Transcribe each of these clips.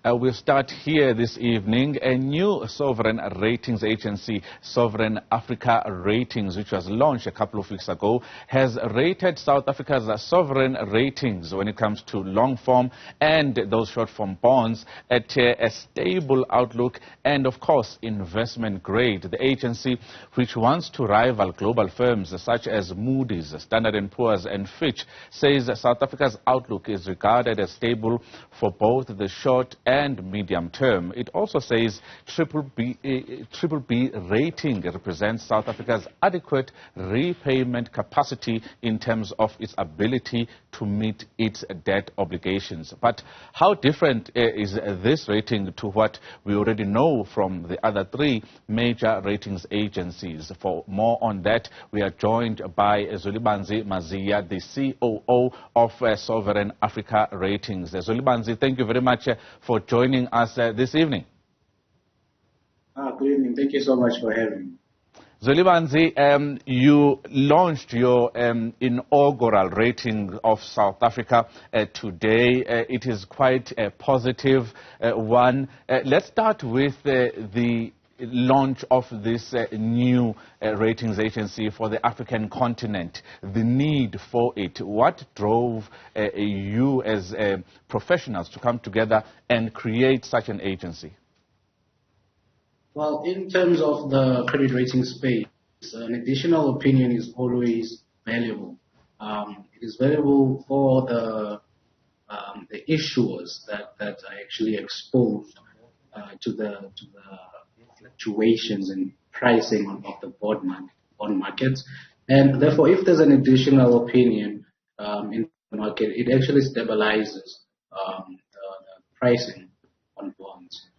We'll start here this evening. A new sovereign ratings agency, Newzroom Afrika Ratings, which was launched a couple of weeks ago, has rated South Africa's sovereign ratings when it comes to long form and those short form bonds at a stable outlook and, of course, investment grade. The agency, which wants to rival global firms such as Moody's, Poors and Fitch, says South Africa's outlook is regarded as stable for both the short and medium term. It also says triple B rating represents South Africa's adequate repayment capacity in terms of its ability to meet its debt obligations. But how different is this rating to what we already know from the other three major ratings agencies? For more on that, we are joined by Zwelibanzi Maziya, the COO of Newzroom Afrika Ratings. Zwelibanzi, thank you very much for joining us this evening. Good evening. Thank you so much for having me. Zwelibanzi, you launched your inaugural rating of South Africa today. It is quite a positive one. Let's start with the launch of this new ratings agency for the African continent, the need for it. What drove you as professionals to come together and create such an agency? Well, in terms of the credit rating space, an additional opinion is always valuable. It is valuable for the issuers that are actually exposed to the fluctuations in pricing of the bond markets, and therefore, if there's an additional opinion in the market, it actually stabilizes the pricing on bonds.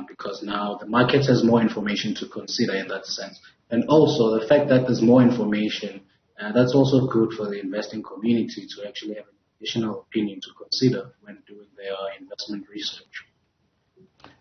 Because now the market has more information to consider in that sense. And also the fact that there's more information, that's also good for the investing community to actually have an additional opinion to consider when doing their investment research.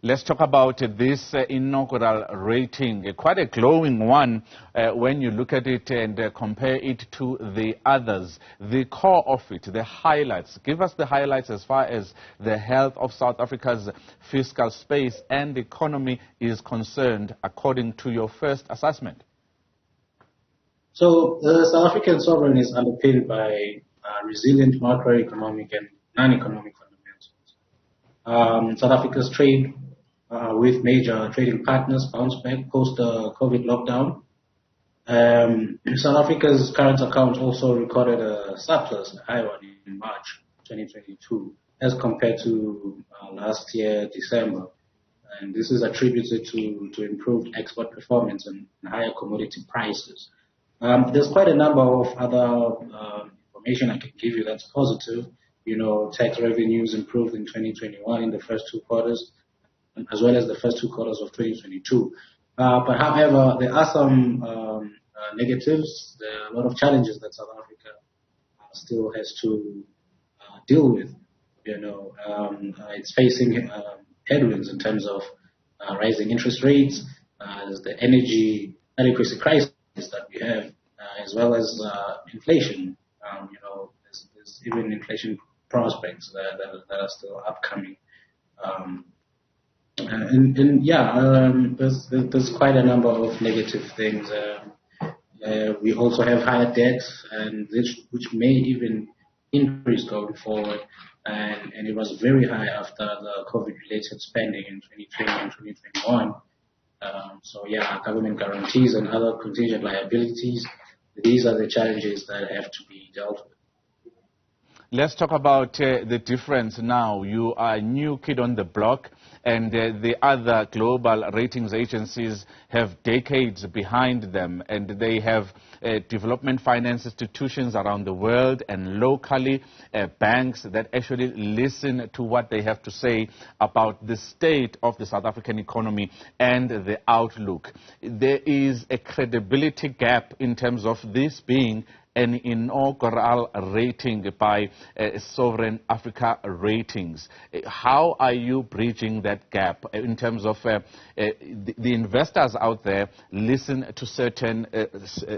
Let's talk about this inaugural rating, quite a glowing one when you look at it and compare it to the others. The core of it, the highlights. Give us the highlights as far as the health of South Africa's fiscal space and economy is concerned, according to your first assessment. So the South African sovereign is underpinned by resilient macroeconomic and non-economic fundamentals. South Africa's trade with major trading partners bounced back post the COVID lockdown. South Africa's current account also recorded a surplus, a high one, in March 2022 as compared to last year, December. And this is attributed to improved export performance and higher commodity prices. There's quite a number of other information I can give you that's positive. You know, tax revenues improved in 2021 in the first two quarters, as well as the first two quarters of 2022. But however, there are some negatives. There are a lot of challenges that South Africa still has to deal with. You know, it's facing headwinds in terms of rising interest rates, the energy adequacy crisis that we have, as well as inflation. You know, there's even inflation prospects that are still upcoming. There's quite a number of negative things. We also have higher debt, and which may even increase going forward. And it was very high after the COVID-related spending in 2020 and 2021. Government guarantees and other contingent liabilities. These are the challenges that have to be dealt with. Let's talk about the difference now. You are a new kid on the block, and the other global ratings agencies have decades behind them, and they have development finance institutions around the world and locally banks that actually listen to what they have to say about the state of the South African economy and the outlook. There is a credibility gap in terms of this being an inaugural rating by Newzroom Afrika Ratings. How are you bridging that gap in terms of the investors out there listen to certain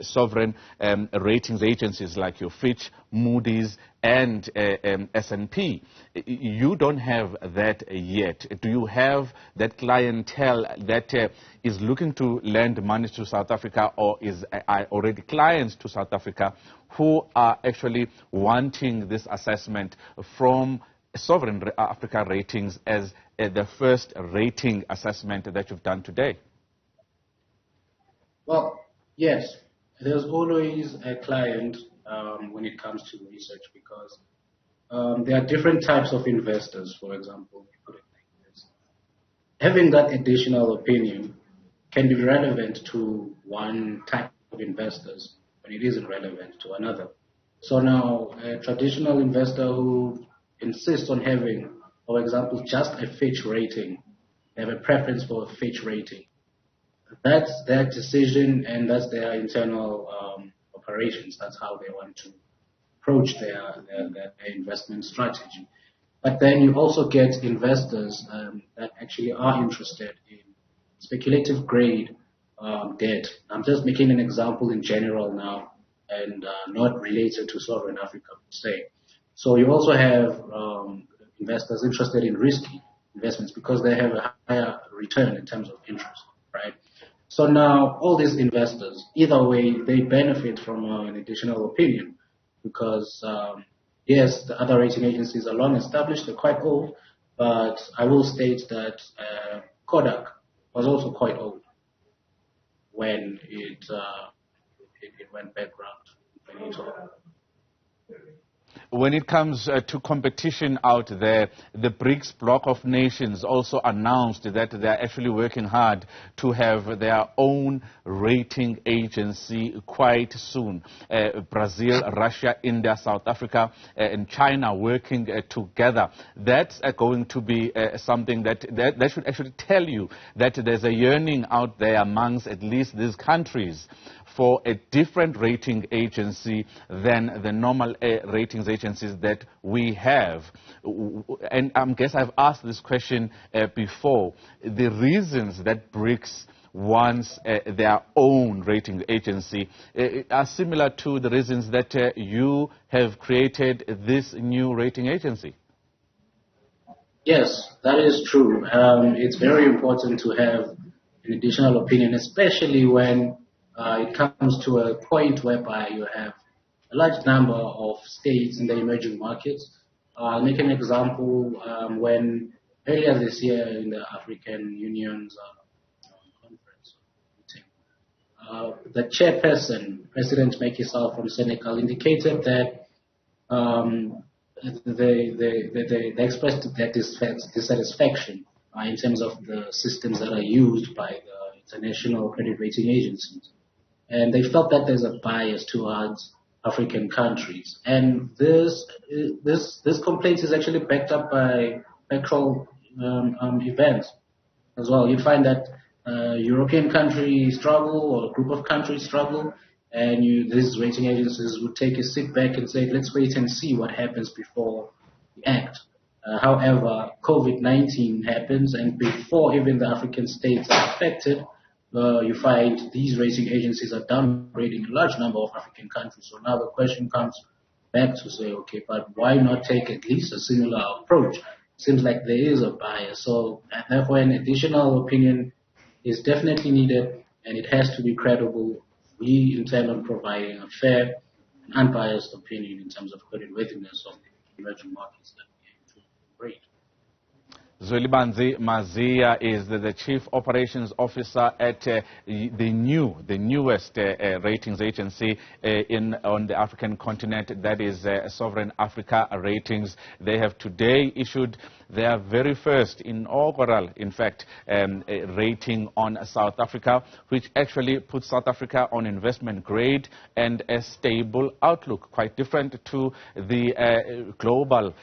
sovereign ratings agencies like your Fitch, Moody's and S&P. You don't have that yet. Do you have that clientele that is looking to lend money to South Africa, or are already clients to South Africa who are actually wanting this assessment from Sovereign Africa Ratings as the first rating assessment that you've done today? Well, yes. There's always a client when it comes to research, because there are different types of investors, for example. Put it like this. Having that additional opinion can be relevant to one type of investors, but it isn't relevant to another. So now, a traditional investor who insists on having, for example, just a Fitch rating, they have a preference for a Fitch rating. That's their decision, and that's their internal operations. That's how they want to approach their investment strategy. But then you also get investors that actually are interested in speculative grade debt. I'm just making an example in general now, and not related to Sovereign Africa per se. So you also have investors interested in risky investments because they have a higher return in terms of interest, right? So now all these investors, either way, they benefit from an additional opinion because, yes, the other rating agencies are long established, they're quite old, but I will state that Kodak was also quite old when it went bankrupt in 2012. When it comes to competition out there, the BRICS bloc of nations also announced that they are actually working hard to have their own rating agency quite soon. Brazil, Russia, India, South Africa, and China working together. That's going to be something that should actually tell you that there's a yearning out there amongst at least these countries for a different rating agency than the normal ratings agencies that we have. And I guess I've asked this question before. The reasons that BRICS wants their own rating agency are similar to the reasons that you have created this new rating agency. Yes, that is true. It's very important to have an additional opinion, especially when it comes to a point whereby you have a large number of states in the emerging markets. I'll make an example. When earlier this year in the African Union's conference meeting, the chairperson, President Macky Sall from Senegal, indicated that they expressed their dissatisfaction in terms of the systems that are used by the international credit rating agencies. And they felt that there's a bias towards African countries. And this complaint is actually backed up by factual events as well. You find that European countries struggle, or a group of countries struggle, and these rating agencies would take a sit back and say, let's wait and see what happens before we act. However, COVID-19 happens, and before even the African states are affected, you find these rating agencies are downgrading a large number of African countries. So now the question comes back to say, okay, but why not take at least a similar approach? Seems like there is a bias. So therefore, an additional opinion is definitely needed, and it has to be credible. We intend on providing a fair and unbiased opinion in terms of creditworthiness of the emerging markets that we aim to rate. Zwelibanzi Maziya is the Chief Operations Officer at the newest ratings agency on the African continent, that is Sovereign Africa Ratings. They have today issued their very first inaugural, in fact, rating on South Africa, which actually puts South Africa on investment grade and a stable outlook, quite different to the global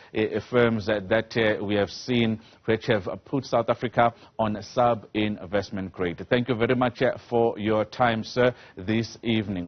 firms that we have seen, which have put South Africa on sub-investment grade. Thank you very much for your time, sir, this evening.